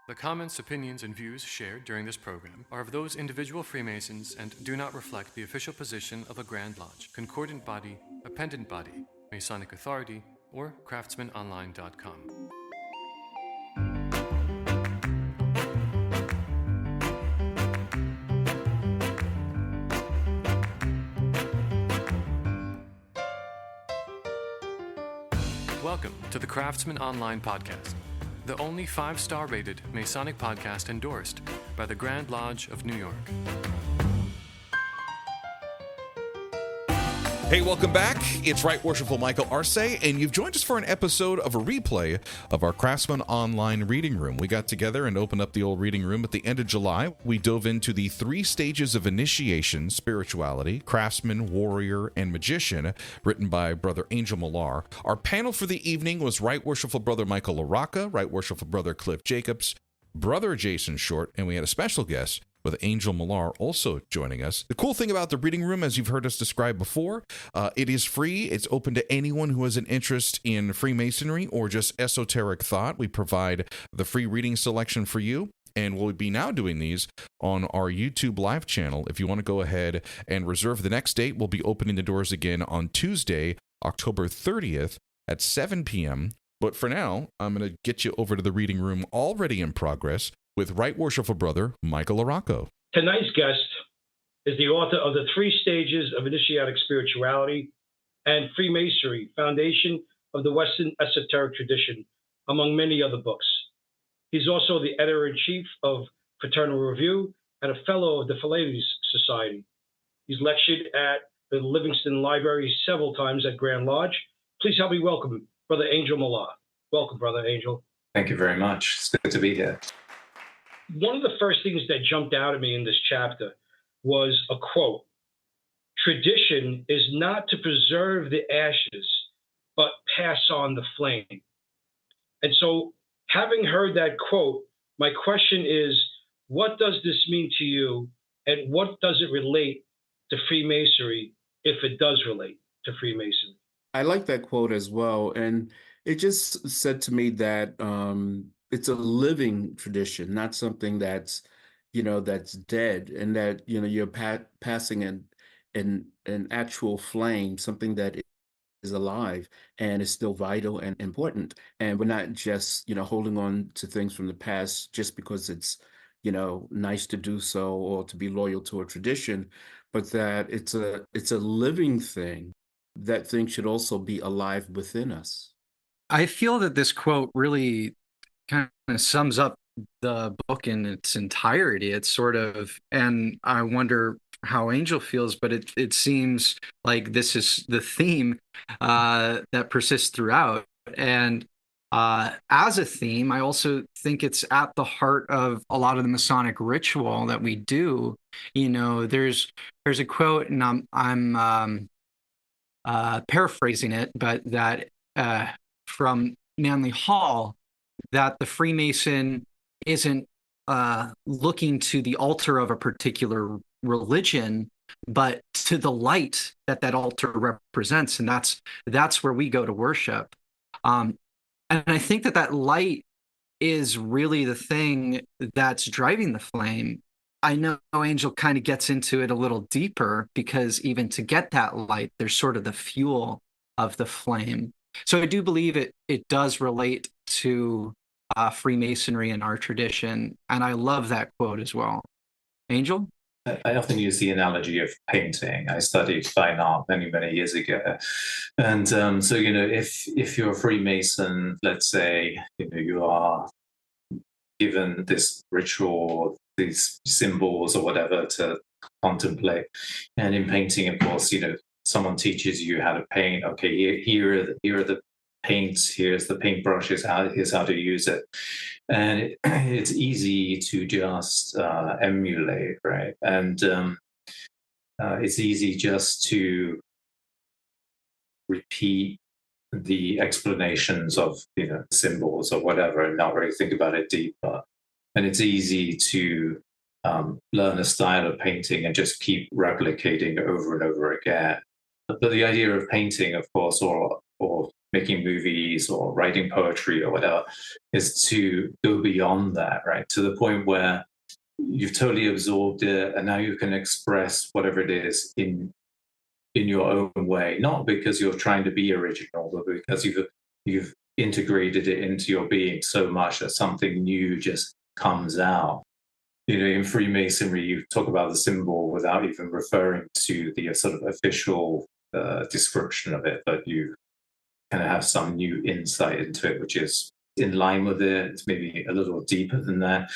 The comments, opinions, and views shared during this program are of those individual Freemasons and do not reflect the official position of a Grand Lodge, concordant body, appendant body, Masonic Authority, or CraftsmanOnline.com. Welcome to the Craftsman Online Podcast, the only 5-star rated Masonic podcast endorsed by the Grand Lodge of New York. Hey, welcome back. It's Right Worshipful Michael LaRocco, and you've joined us for an episode of a replay of our Craftsmen Online Reading Room. We got together and opened up the old reading room at the end of July. We dove into the 3 stages of initiation, spirituality, craftsman, warrior, and magician, written by Brother Angel Millar. Our panel for the evening was Right Worshipful Brother Michael LaRocco, Right Worshipful Brother Cliff Jacobs, Brother Jason Short, and we had a special guest with Angel Millar also joining us. The cool thing about the reading room, as you've heard us describe before, it is free. It's open to anyone who has an interest in Freemasonry or just esoteric thought. We provide the free reading selection for you, and we'll be now doing these on our YouTube live channel. If you want to go ahead and reserve the next date, we'll be opening the doors again on Tuesday, October 30th at 7 p.m. But for now, I'm going to get you over to the reading room already in progress with Right Worshipful Brother Michael LaRocco. Tonight's guest is the author of The 3 Stages of Initiatic Spirituality and Freemasonry, Foundation of the Western Esoteric Tradition, among many other books. He's also the editor-in-chief of Fraternal Review and a fellow of the Philately Society. He's lectured at the Livingston Library several times at Grand Lodge. Please help me welcome Brother Angel Millar. Welcome, Brother Angel. Thank you very much. It's good to be here. One of the first things that jumped out at me in this chapter was a quote. Tradition is not to preserve the ashes, but pass on the flame. And so, having heard that quote, my question is, what does this mean to you, and what does it relate to Freemasonry, if it does relate to Freemasonry? I like that quote as well. And it just said to me that it's a living tradition, not something that's, that's dead, and that, you're passing an actual flame, something that is alive and is still vital and important. And we're not just, holding on to things from the past just because it's, nice to do so or to be loyal to a tradition, but that it's a living thing. That thing should also be alive within us. I feel that this quote really kind of sums up the book in its entirety. It's sort of, and I wonder how Angel feels, but it seems like this is the theme that persists throughout. And as a theme, I also think it's at the heart of a lot of the Masonic ritual that we do. There's a quote, and I'm paraphrasing it, but that from Manly Hall, that the Freemason isn't looking to the altar of a particular religion, but to the light that altar represents, and that's where we go to worship. And I think that light is really the thing that's driving the flame. I know Angel kind of gets into it a little deeper, because even to get that light, there's sort of the fuel of the flame. So I do believe it does relate to Freemasonry and our tradition, and I love that quote as well. Angel? I often use the analogy of painting. I studied fine art many, many years ago. And so, if you're a Freemason, let's say, you are given this ritual, these symbols or whatever to contemplate. And in painting, of course, someone teaches you how to paint. Okay, here are the paints, here's the paintbrushes, here's how to use it. And it's easy to just emulate, right? And it's easy just to repeat the explanations of symbols or whatever and not really think about it deeper. And it's easy to learn a style of painting and just keep replicating over and over again. But the idea of painting, of course, or making movies or writing poetry or whatever, is to go beyond that, right? To the point where you've totally absorbed it, and now you can express whatever it is in your own way, not because you're trying to be original, but because you've integrated it into your being so much that something new just comes out. In Freemasonry, you talk about the symbol without even referring to the sort of official description of it, but you kind of have some new insight into it, which is in line with it. It's maybe a little deeper than that.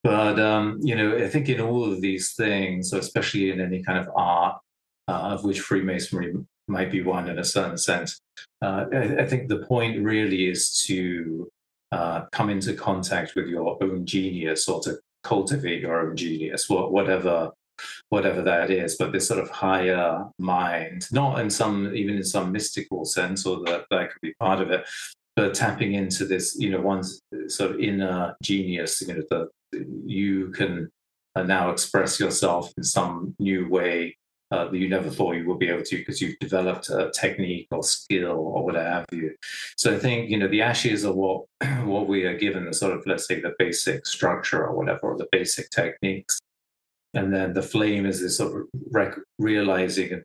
But, I think in all of these things, especially in any kind of art, of which Freemasonry might be one in a certain sense, I think the point really is to come into contact with your own genius, or to cultivate your own genius, whatever that is, but this sort of higher mind, not even in some mystical sense, or that could be part of it, but tapping into this, one's sort of inner genius, that you can now express yourself in some new way that you never thought you would be able to, because you've developed a technique or skill or what have you. So I think, the ashes are what we are given, the sort of, let's say, the basic structure or whatever, or the basic techniques. And then the flame is this sort of realizing and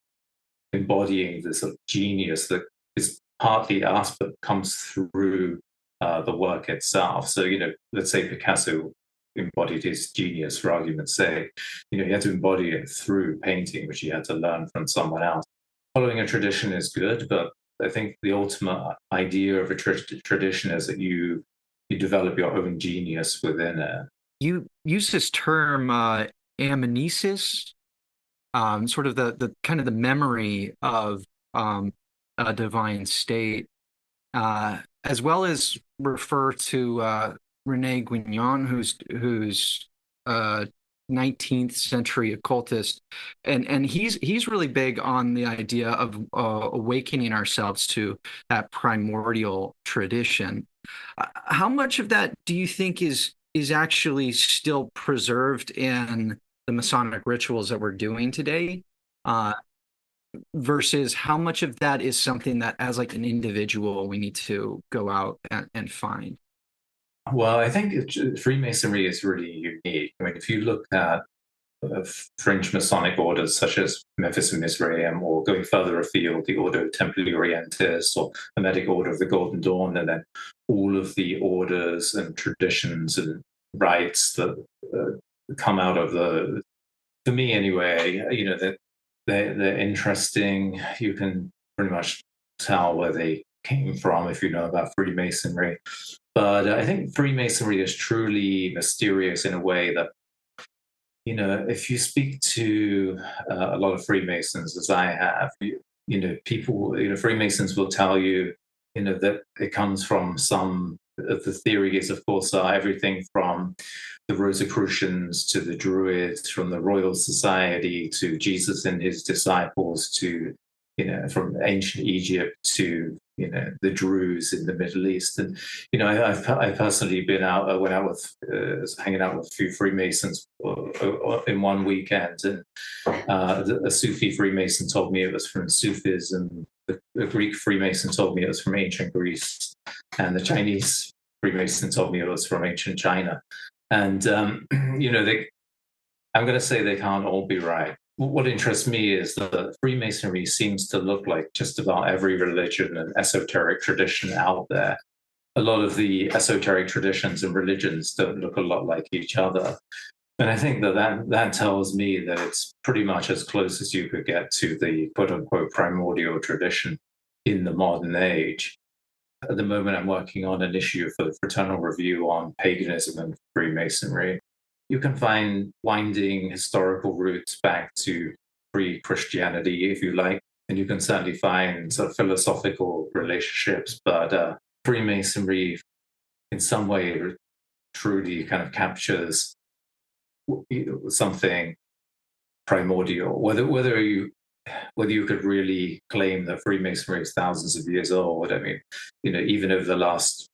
embodying this sort of genius that is partly us, but comes through the work itself. So, let's say Picasso embodied his genius, for argument's sake. He had to embody it through painting, which he had to learn from someone else. Following a tradition is good, but I think the ultimate idea of a tradition is that you develop your own genius within it. You use this term amnesis, sort of the kind of the memory of a divine state, as well as refer to Rene Guignon, who's 19th century occultist, and he's really big on the idea of awakening ourselves to that primordial tradition. How much of that do you think is actually still preserved in the Masonic rituals that we're doing today, versus how much of that is something that, as like an individual, we need to go out and find? Well, I think Freemasonry is really unique. I mean, if you look at fringe Masonic orders such as Memphis and Mizraim, or going further afield, the Order Templi Orientis, or the Medic Order of the Golden Dawn, and then all of the orders and traditions and rites that come out of for me anyway, that they're interesting. You can pretty much tell where they came from if you know about Freemasonry. But I think Freemasonry is truly mysterious in a way that, if you speak to a lot of Freemasons, as I have, people, Freemasons will tell you, that it comes from some of the theories, of course, are everything from the Rosicrucians to the Druids, from the Royal Society to Jesus and his disciples, to, from ancient Egypt to, the Druze in the Middle East. And, I've personally been out, went out with, hanging out with a few Freemasons in one weekend. And a Sufi Freemason told me it was from Sufism. The Greek Freemason told me it was from ancient Greece. And the Chinese Freemason told me it was from ancient China. And, I'm going to say they can't all be right. What interests me is that Freemasonry seems to look like just about every religion and esoteric tradition out there. A lot of the esoteric traditions and religions don't look a lot like each other. And I think that tells me that it's pretty much as close as you could get to the quote-unquote primordial tradition in the modern age. At the moment, I'm working on an issue for the Fraternal Review on paganism and Freemasonry. You can find winding historical roots back to pre-Christianity, if you like, and you can certainly find sort of philosophical relationships. But Freemasonry, in some way, truly kind of captures something primordial. Whether you could really claim that Freemasonry is thousands of years old, I mean, even over the last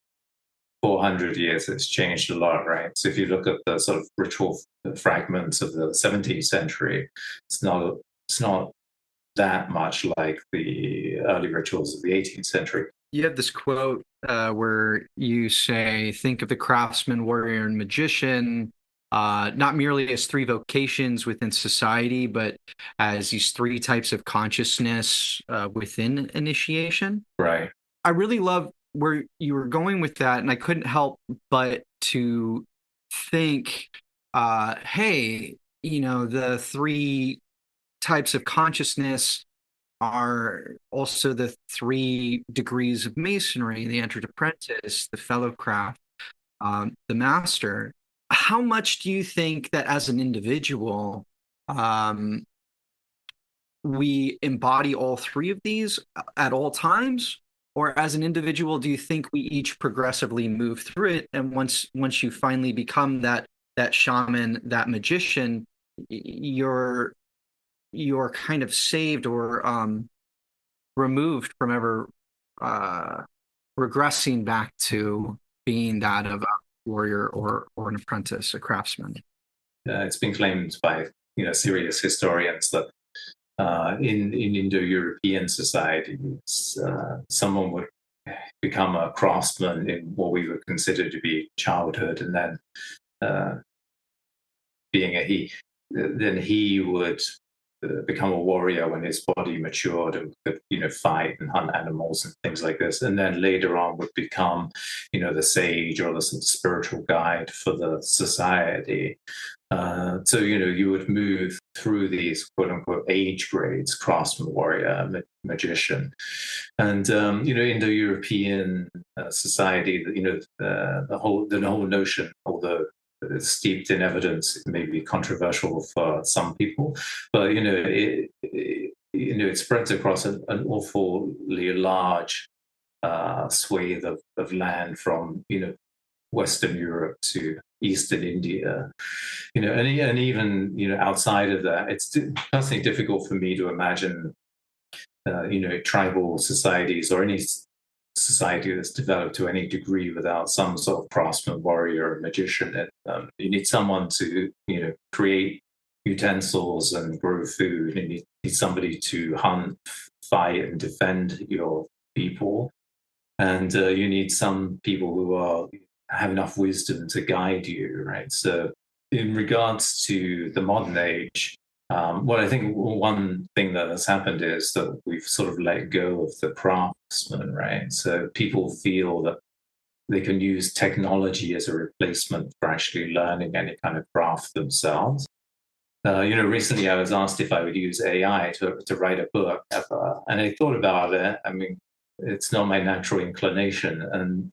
400 years, it's changed a lot, right? So if you look at the sort of ritual fragments of the 17th century, it's not that much like the early rituals of the 18th century. you have this quote where you say, think of the craftsman, warrior, and magician not merely as three vocations within society, but as these three types of consciousness within initiation. Right. I really love where you were going with that, and I couldn't help but to think, hey, the three types of consciousness are also the three degrees of masonry: the entered apprentice, the fellow craft, the master. How much do you think that as an individual, um, we embody all three of these at all times? Or as an individual, do you think we each progressively move through it? And once you finally become that shaman, that magician, you're kind of saved or removed from ever regressing back to being that of a warrior or an apprentice, a craftsman. It's been claimed by serious historians that in Indo-European societies, someone would become a craftsman in what we would consider to be childhood, and then being a he, then he would become a warrior when his body matured and could, fight and hunt animals and things like this. And then later on would become, the sage or the spiritual guide for the society. So, you would move through these quote unquote age grades: craftsman, warrior, magician. And, Indo-European society, the whole notion, although steeped in evidence, it may be controversial for some people, but it spreads across an awfully large swathe of land from Western Europe to Eastern India, and even outside of that. It's personally difficult for me to imagine tribal societies or any society that's developed to any degree without some sort of craftsman, warrior, or magician. And you need someone to create utensils and grow food, and you need somebody to hunt, fight, and defend your people. And you need some people who have enough wisdom to guide you, right? So in regards to the modern age, I think one thing that has happened is that we've sort of let go of the craftsman, right? So people feel that they can use technology as a replacement for actually learning any kind of craft themselves. Recently I was asked if I would use AI to write a book ever, and I thought about it. I mean, it's not my natural inclination,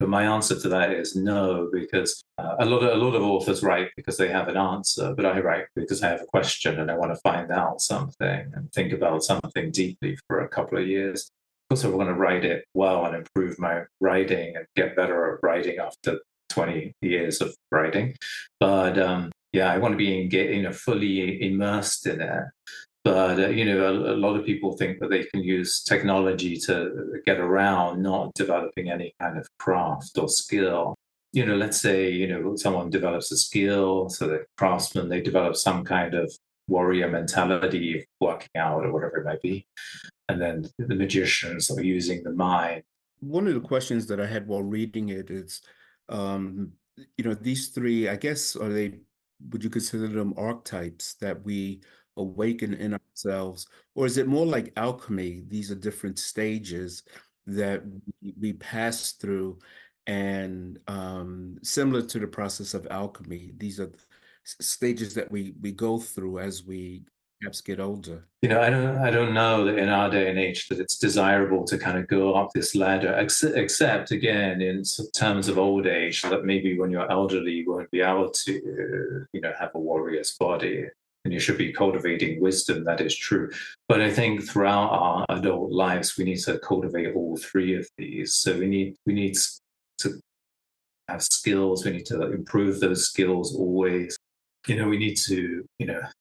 but my answer to that is no, because a lot of authors write because they have an answer, but I write because I have a question and I want to find out something and think about something deeply for a couple of years. Of course, I want to write it well and improve my writing and get better at writing after 20 years of writing. But I want to be fully immersed in it. But a lot of people think that they can use technology to get around not developing any kind of craft or skill. Let's say someone develops a skill, so the craftsman, they develop some kind of warrior mentality of working out or whatever it might be, and then the magicians are using the mind. One of the questions that I had while reading it is, these three, I guess, would you consider them archetypes that we awaken in ourselves, or is it more like alchemy? These are different stages that we pass through, and similar to the process of alchemy, these are stages that we go through as we perhaps get older. I don't know that in our day and age that it's desirable to kind of go up this ladder, except again in terms of old age, that maybe when you're elderly you won't be able to have a warrior's body, and you should be cultivating wisdom. That is true. But I think throughout our adult lives, we need to cultivate all three of these. So we need to have skills. We need to improve those skills always. We need to,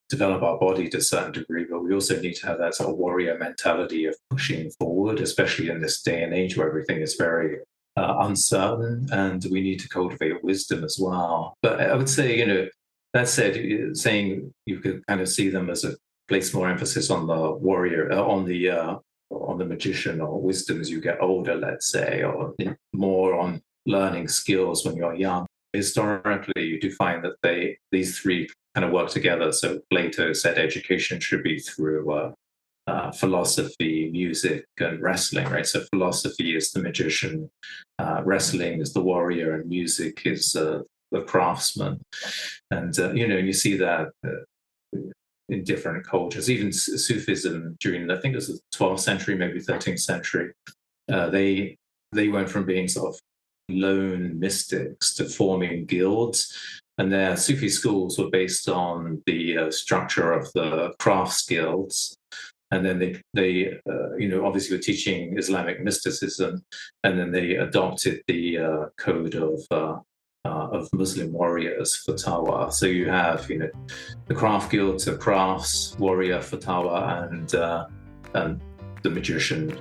develop our body to a certain degree, but we also need to have that sort of warrior mentality of pushing forward, especially in this day and age where everything is very uncertain, and we need to cultivate wisdom as well. But I would say, that said, saying you could kind of see them as place more emphasis on the warrior, on the on the magician or wisdom as you get older, let's say, or more on learning skills when you're young. Historically, you do find that these three kind of work together. So Plato said education should be through philosophy, music, and wrestling, right? So philosophy is the magician, wrestling is the warrior, and music is the craftsman. And you see that in different cultures. Even Sufism during, I think it was the 12th century, maybe 13th century, they went from being sort of lone mystics to forming guilds. And their Sufi schools were based on the structure of the crafts guilds. And then they obviously were teaching Islamic mysticism, and then they adopted the code of Muslim warriors, fatwa. So you have, the craft guilds, the crafts, warrior, fatwa, and the magician.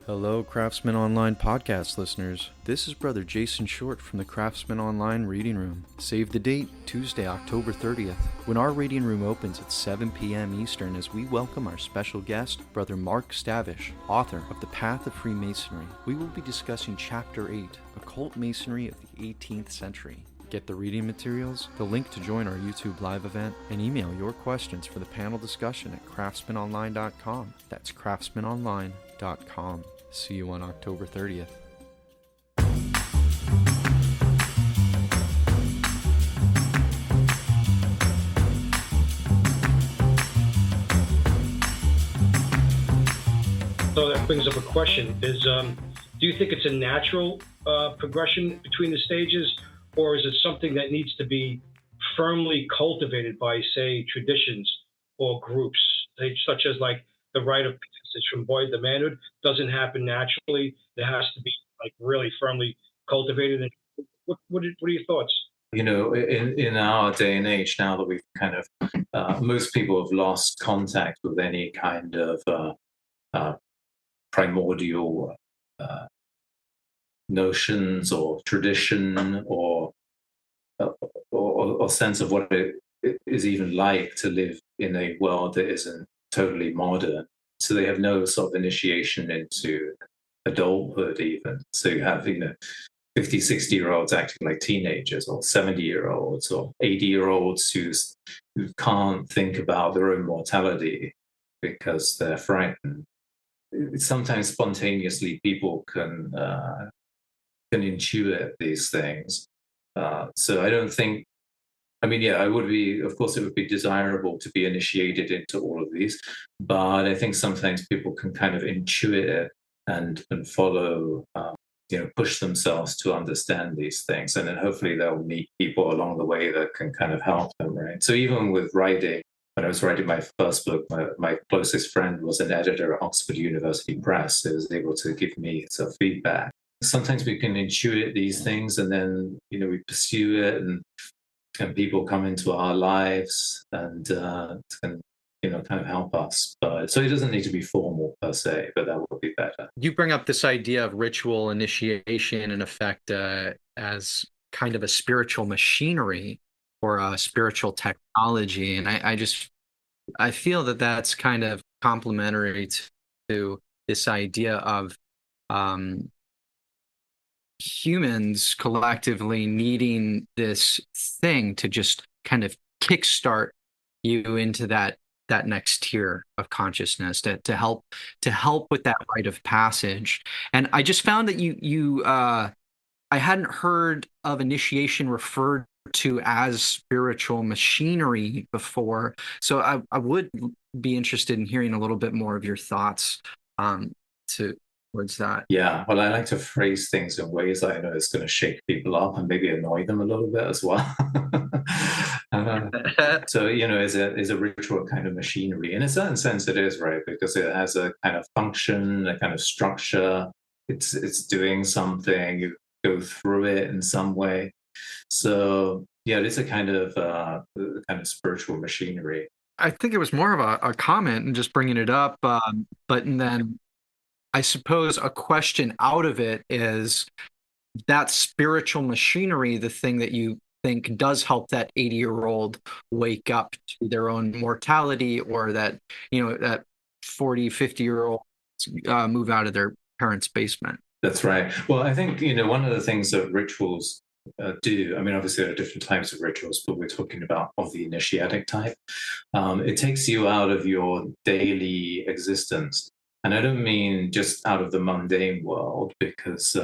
Hello, Craftsman Online podcast listeners. This is Brother Jason Short from the Craftsman Online Reading Room. Save the date, Tuesday, October 30th, when our reading room opens at 7 p.m. Eastern as we welcome our special guest, Brother Mark Stavish, author of The Path of Freemasonry. We will be discussing Chapter 8, Occult Masonry of the 18th Century. Get the reading materials, the link to join our YouTube live event, and email your questions for the panel discussion at craftsmanonline.com. That's craftsmanonline.com. See you on October 30th. So that brings up a question: do you think it's a natural progression between the stages, or is it something that needs to be firmly cultivated by, say, traditions or groups, such as like the rite of passage from boyhood to manhood doesn't happen naturally? It has to be like really firmly cultivated. And what are your thoughts? In our day and age, now that we've kind of most people have lost contact with any kind of primordial notions or tradition or sense of what it is even like to live in a world that isn't totally modern. So they have no sort of initiation into adulthood even. So you have, 50, 60-year-olds acting like teenagers, or 70-year-olds or 80-year-olds who can't think about their own mortality because they're frightened. Sometimes spontaneously people can intuit these things. So I don't think, I would be, of course, it would be desirable to be initiated into all of these, but I think sometimes people can kind of intuit it and follow, push themselves to understand these things. And then hopefully they'll meet people along the way that can kind of help them, right? So even with writing, when I was writing my first book, my closest friend was an editor at Oxford University Press, who was able to give me some feedback. Sometimes we can intuit these things, and then, we pursue it, and people come into our lives and can, kind of help us. But so it doesn't need to be formal per se, but that would be better. You bring up this idea of ritual initiation, in effect, as kind of a spiritual machinery or a spiritual technology. And I feel that that's kind of complementary to this idea of humans collectively needing this thing to just kind of kickstart you into that next tier of consciousness to help with that rite of passage. And I just found that you I hadn't heard of initiation referred to as spiritual machinery before, so I would be interested in hearing a little bit more of your thoughts towards that. Yeah, well, I like to phrase things in ways that I know it's going to shake people up and maybe annoy them a little bit as well. So, is a ritual kind of machinery. In a certain sense, it is, right? Because it has a kind of function, a kind of structure. It's doing something. You go through it in some way. So, yeah, it is a kind of spiritual machinery. I think it was more of a comment and just bringing it up, but then I suppose a question out of it is that spiritual machinery, the thing that think does help that 80-year-old wake up to their own mortality, or that, that 40, 50-year-old move out of their parents' basement. That's right. Well, I think, one of the things that rituals do, I mean, obviously there are different types of rituals, but we're talking about of the initiatic type. It takes you out of your daily existence. And I don't mean just out of the mundane world, because,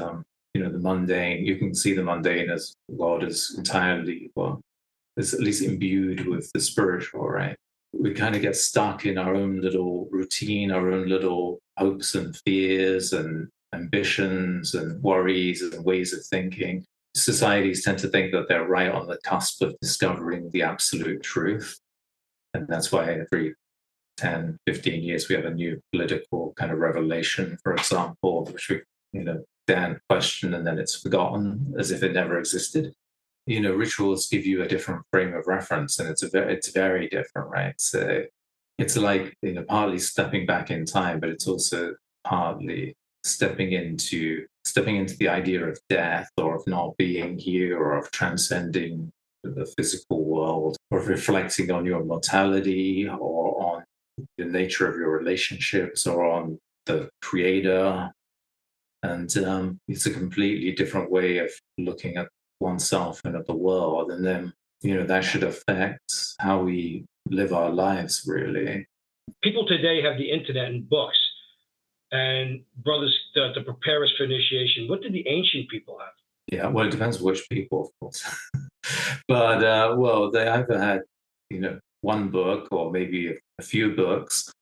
the mundane, you can see the mundane as God is entirely, is at least imbued with the spiritual, right? We kind of get stuck in our own little routine, our own little hopes and fears and ambitions and worries and ways of thinking. Societies tend to think that they're right on the cusp of discovering the absolute truth. And that's why every 10, 15 years we have a new political kind of revelation, for example, which we, then question and then it's forgotten as if it never existed. Rituals give you a different frame of reference, and it's very different, right? So it's like, partly stepping back in time, but it's also partly stepping into the idea of death, or of not being here, or of transcending the physical world, or of reflecting on your mortality, or on the nature of your relationships, or on the creator. And it's a completely different way of looking at oneself and at the world. And then, that should affect how we live our lives, really. People today have the internet and books. And brothers, to prepare us for initiation, what did the ancient people have? Yeah, well, it depends which people, of course. But, they either had, one book or maybe a few books,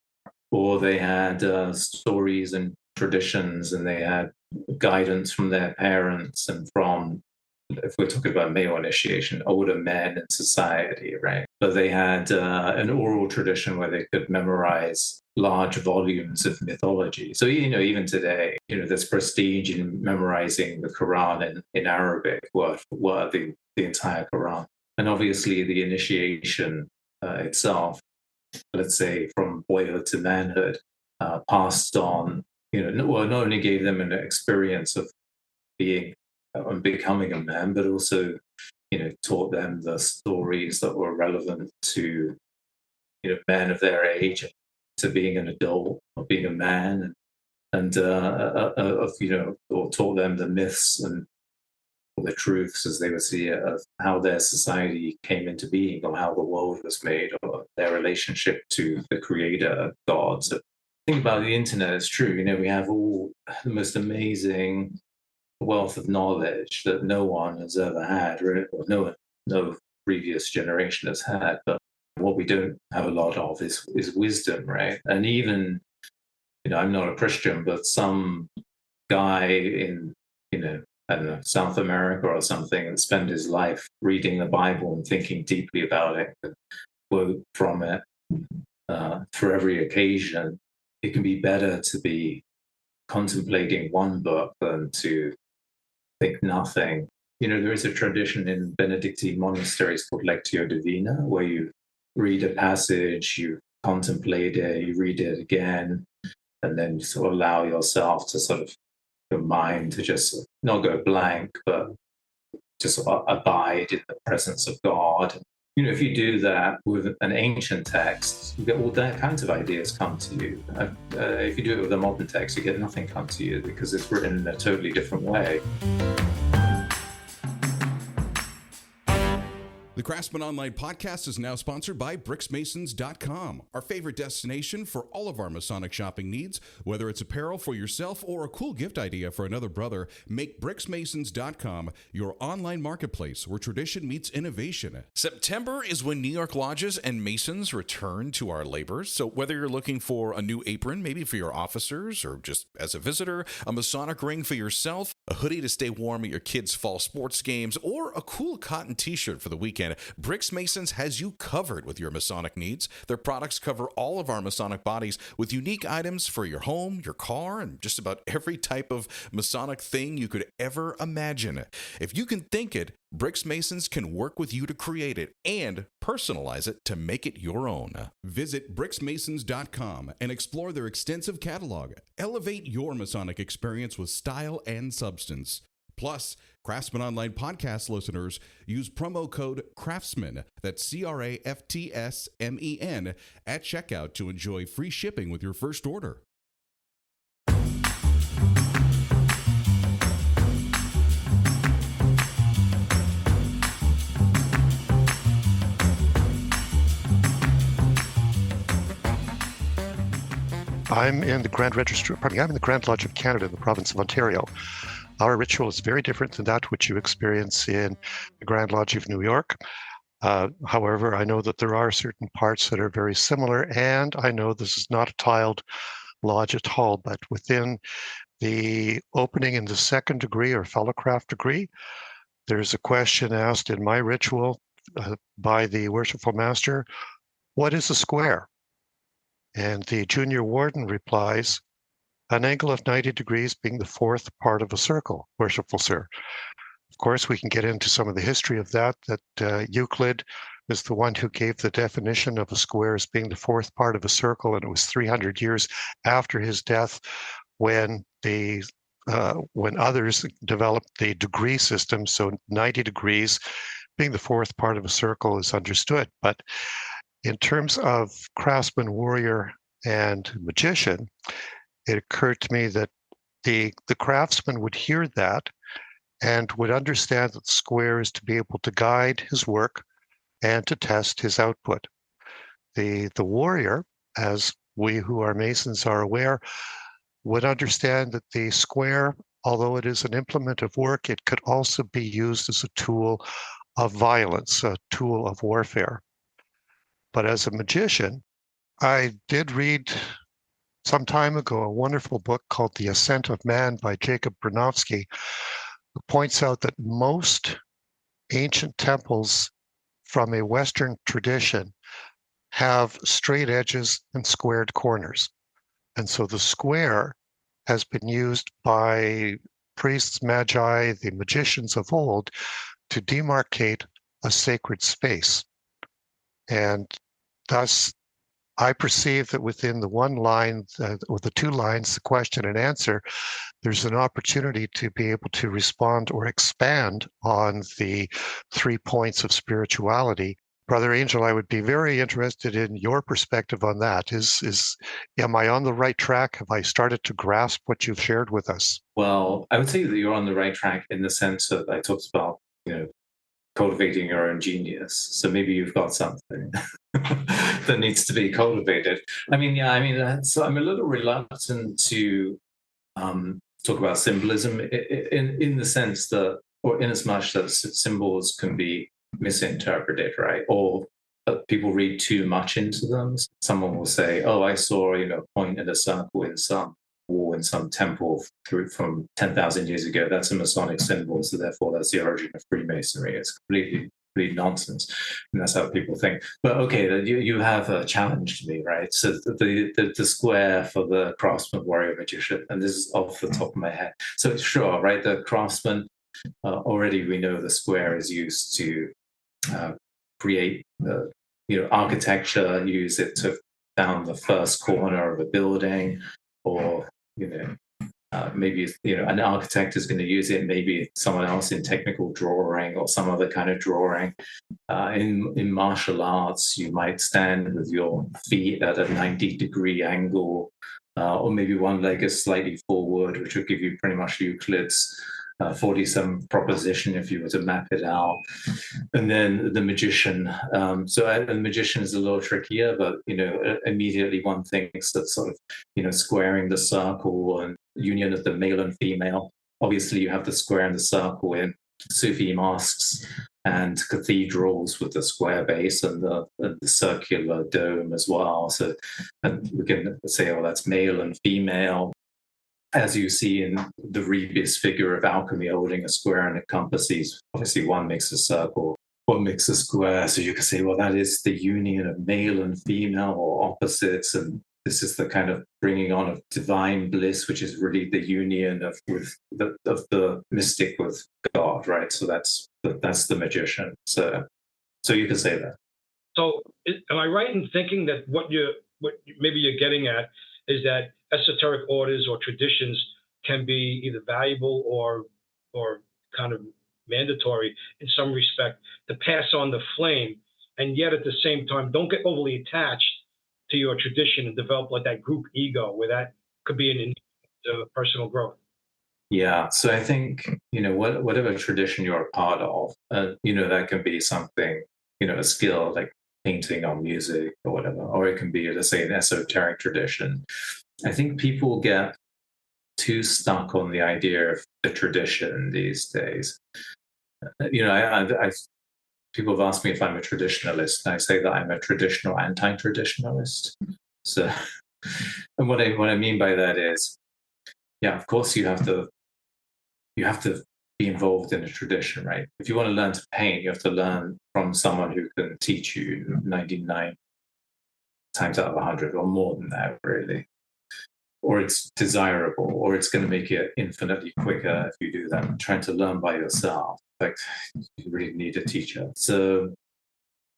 or they had stories and traditions, and they had guidance from their parents and from, if we're talking about male initiation, older men in society, right? But they had an oral tradition where they could memorize large volumes of mythology. So, even today, there's prestige in memorizing the Quran in Arabic, word for word, the entire Quran. And obviously the initiation itself, let's say from boyhood to manhood, passed on, not only gave them an experience of being and becoming a man, but also, taught them the stories that were relevant to, men of their age, to being an adult or being a man, and or taught them the myths and the truths, as they would see it, of how their society came into being, or how the world was made, or their relationship to the creator, God. So the thing about the internet is true. We have all the most amazing wealth of knowledge that no one has ever had, or no previous generation has had. But what we don't have a lot of is wisdom, right? And even, I'm not a Christian, but some guy in, I don't know, South America or something, and spend his life reading the Bible and thinking deeply about it, and quote from it for every occasion. It can be better to be contemplating one book than to think nothing. There is a tradition in Benedictine monasteries called Lectio Divina, where you read a passage, you contemplate it, you read it again, and then you sort of allow yourself to sort of, your mind to just not go blank, but just abide in the presence of God. If you do that with an ancient text, you get all that kinds of ideas come to you. If you do it with a modern text, you get nothing come to you, because it's written in a totally different way. The Craftsman Online podcast is now sponsored by BricksMasons.com, our favorite destination for all of our Masonic shopping needs. Whether it's apparel for yourself or a cool gift idea for another brother, make BricksMasons.com your online marketplace where tradition meets innovation. September is when New York lodges and Masons return to our labors. So whether you're looking for a new apron, maybe for your officers or just as a visitor, a Masonic ring for yourself, a hoodie to stay warm at your kids' fall sports games, or a cool cotton t-shirt for the weekend, Bricks Masons has you covered with your Masonic needs. Their products cover all of our Masonic bodies with unique items for your home, your car, and just about every type of Masonic thing you could ever imagine. If you can think it, Bricks Masons can work with you to create it and personalize it to make it your own. Visit BricksMasons.com and explore their extensive catalog. Elevate your Masonic experience with style and substance. Plus, Craftsman Online podcast listeners use promo code Craftsman, that's CRAFTSMEN, at checkout to enjoy free shipping with your first order. I'm in the Grand Lodge of Canada in the province of Ontario. Our ritual is very different than that which you experience in the Grand Lodge of New York. However, I know that there are certain parts that are very similar, and I know this is not a tiled lodge at all, but within the opening in the second degree or fellowcraft degree, there's a question asked in my ritual by the worshipful master, what is a square? And the junior warden replies, an angle of 90 degrees being the fourth part of a circle, worshipful sir. Of course, we can get into some of the history of that Euclid is the one who gave the definition of a square as being the fourth part of a circle, and it was 300 years after his death when others developed the degree system, so 90 degrees being the fourth part of a circle is understood. But in terms of craftsman, warrior, and magician, it occurred to me that the craftsman would hear that and would understand that the square is to be able to guide his work and to test his output. The warrior, as we who are masons are aware, would understand that the square, although it is an implement of work, it could also be used as a tool of violence, a tool of warfare. But as a magician, I did read some time ago a wonderful book called The Ascent of Man by Jacob Bronowski, who points out that most ancient temples from a Western tradition have straight edges and squared corners. And so the square has been used by priests, magi, the magicians of old, to demarcate a sacred space. And thus, I perceive that within the one line, or the two lines, the question and answer, there's an opportunity to be able to respond or expand on the 3 points of spirituality. Brother Angel, I would be very interested in your perspective on that. Am I on the right track? Have I started to grasp what you've shared with us? Well, I would say that you're on the right track in the sense that I talked about, cultivating your own genius. So maybe you've got something that needs to be cultivated. So I'm a little reluctant to talk about symbolism in the sense that, or in as much that symbols can be misinterpreted, right? Or people read too much into them. Someone will say, "Oh, I saw a point in a circle in some wall in some temple from 10,000 years ago. That's a Masonic symbol, so therefore that's the origin of Freemasonry." It's complete nonsense, and that's how people think. But okay, you have a challenge to me, right? So the square for the craftsman, warrior, magician, and this is off the top of my head. So sure, right? The craftsman, already we know the square is used to create architecture, use it to found the first corner of a building, or maybe an architect is going to use it, maybe someone else in technical drawing or some other kind of drawing. In martial arts, you might stand with your feet at a 90-degree angle, or maybe one leg is slightly forward, which would give you pretty much Euclid's 47 proposition if you were to map it out. And then the magician. The magician is a little trickier, but immediately one thinks that sort of squaring the circle and union of the male and female. Obviously, you have the square and the circle in Sufi mosques and cathedrals with the square base and the circular dome as well. So we can say, oh, that's male and female. As you see in the Rebus figure of alchemy holding a square and a compass, obviously one makes a circle, one makes a square. So you can say, well, that is the union of male and female or opposites. And this is the kind of bringing on of divine bliss, which is really the union of the mystic with God, right? So that's the magician. So you can say that. So am I right in thinking that what maybe you're getting at is that esoteric orders or traditions can be either valuable or kind of mandatory in some respect to pass on the flame, and yet at the same time, don't get overly attached to your tradition and develop like that group ego where that could be an personal growth. Yeah, so I think, whatever tradition you're a part of, that can be something, a skill like painting or music or whatever, or it can be, let's say, an esoteric tradition. I think people get too stuck on the idea of the tradition these days. People have asked me if I'm a traditionalist, and I say that I'm a traditional anti-traditionalist. So, and what I mean by that is, yeah, of course you have to be involved in a tradition, right? If you want to learn to paint, you have to learn from someone who can teach you 99 times out of 100 or more than that, really. Or it's desirable, or it's going to make it infinitely quicker if you do that. Trying to learn by yourself, like, you really need a teacher. So,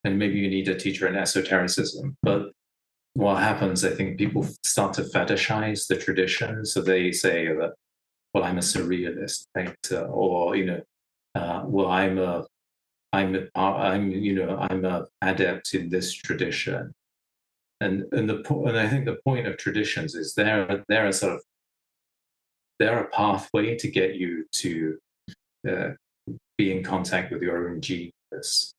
and maybe you need a teacher in esotericism. But what happens, I think people start to fetishize the tradition. So they say that, well, I'm a surrealist painter, or well, I'm a adept in this tradition. And I think the point of traditions is they're a pathway to get you to be in contact with your own genius.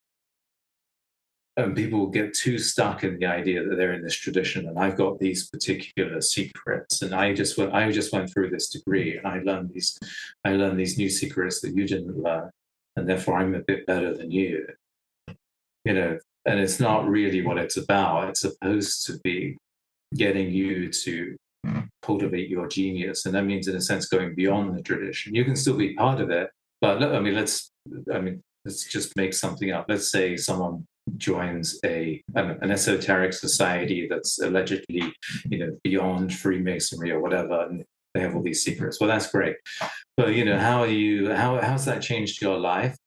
And people get too stuck in the idea that they're in this tradition and I've got these particular secrets, and I just went through this degree and I learned these new secrets that you didn't learn, and therefore I'm a bit better than you. And it's not really what it's about. It's supposed to be getting you to cultivate your genius. And that means, in a sense, going beyond the tradition. You can still be part of it, but let's just make something up. Let's say someone joins an esoteric society that's allegedly, beyond Freemasonry or whatever, and they have all these secrets. Well, that's great. But, how's that changed your life?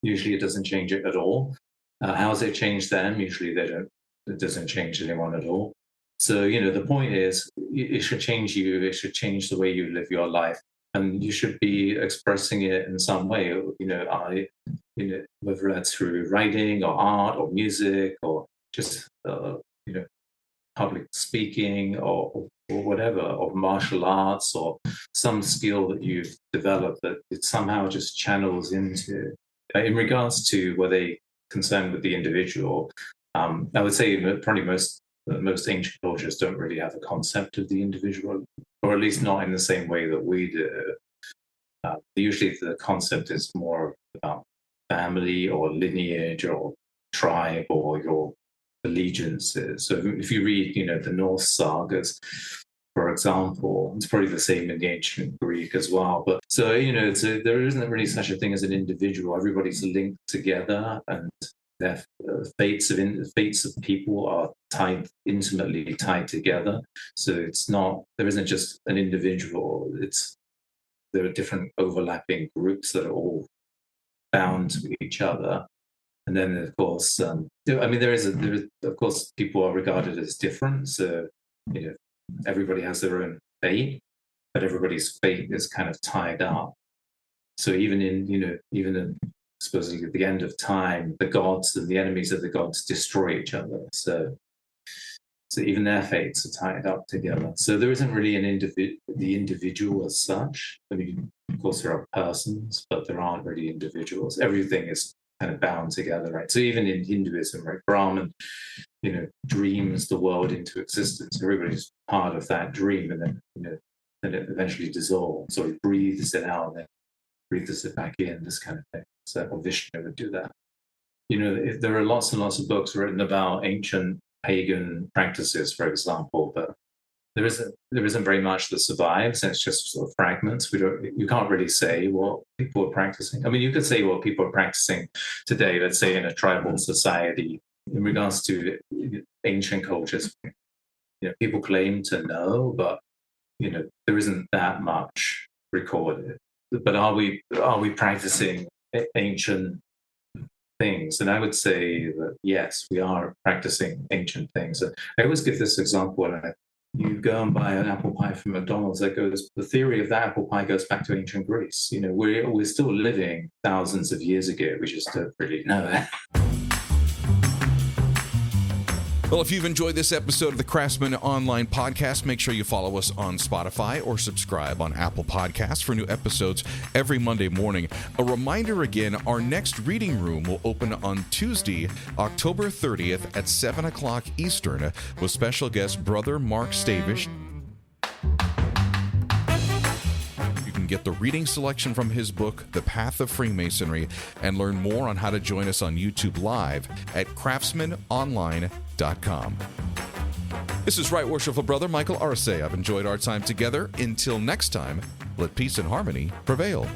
Usually it doesn't change it at all. How's it changed them? Usually it doesn't change anyone at all. So, the point is, it should change you. It should change the way you live your life. And you should be expressing it in some way, whether that's through writing or art or music or just, public speaking or whatever, or martial arts or some skill that you've developed that it somehow just channels into. In regards to were they concerned with the individual, I would say probably most ancient cultures don't really have a concept of the individual, or at least not in the same way that we do. Usually the concept is more about family or lineage or tribe or your allegiances. So if you read, the Norse sagas, for example, it's probably the same in the ancient Greek as well. But so, there isn't really such a thing as an individual. Everybody's linked together, and their fates of people are intimately tied together. So there isn't just an individual. There are different overlapping groups that are all bound to each other. And then, of course, there is of course, people are regarded as different. So, everybody has their own fate, but everybody's fate is kind of tied up. So even in supposedly at the end of time, the gods and the enemies of the gods destroy each other. So even their fates are tied up together. So there isn't really the individual as such. I mean, of course, there are persons, but there aren't really individuals. Everything is kind of bound together, right? So even in Hinduism, right, Brahman, dreams the world into existence. Everybody's part of that dream, and then then it eventually dissolves, or he breathes it out and then breathes it back in. This kind of thing. So Vishnu would do that. There are lots and lots of books written about ancient pagan practices, for example, but there isn't very much that survives, and it's just sort of fragments. You can't really say what people are practicing. I mean, you could say what people are practicing today, let's say in a tribal society, in regards to ancient cultures. People claim to know, but there isn't that much recorded. But are we practicing ancient things? And I would say that yes, we are practicing ancient things. I always give this example when you go and buy an apple pie from McDonald's, the theory of that apple pie goes back to ancient Greece. We're still living thousands of years ago. We just don't really know it. Well, if you've enjoyed this episode of the Craftsman Online Podcast, make sure you follow us on Spotify or subscribe on Apple Podcasts for new episodes every Monday morning. A reminder again, our next reading room will open on Tuesday, October 30th at 7 o'clock Eastern with special guest Brother Mark Stavish. You can get the reading selection from his book, The Path of Freemasonry, and learn more on how to join us on YouTube Live at craftsmanonline.com. This is Right Worshipful Brother Michael Arce. I've enjoyed our time together. Until next time, let peace and harmony prevail.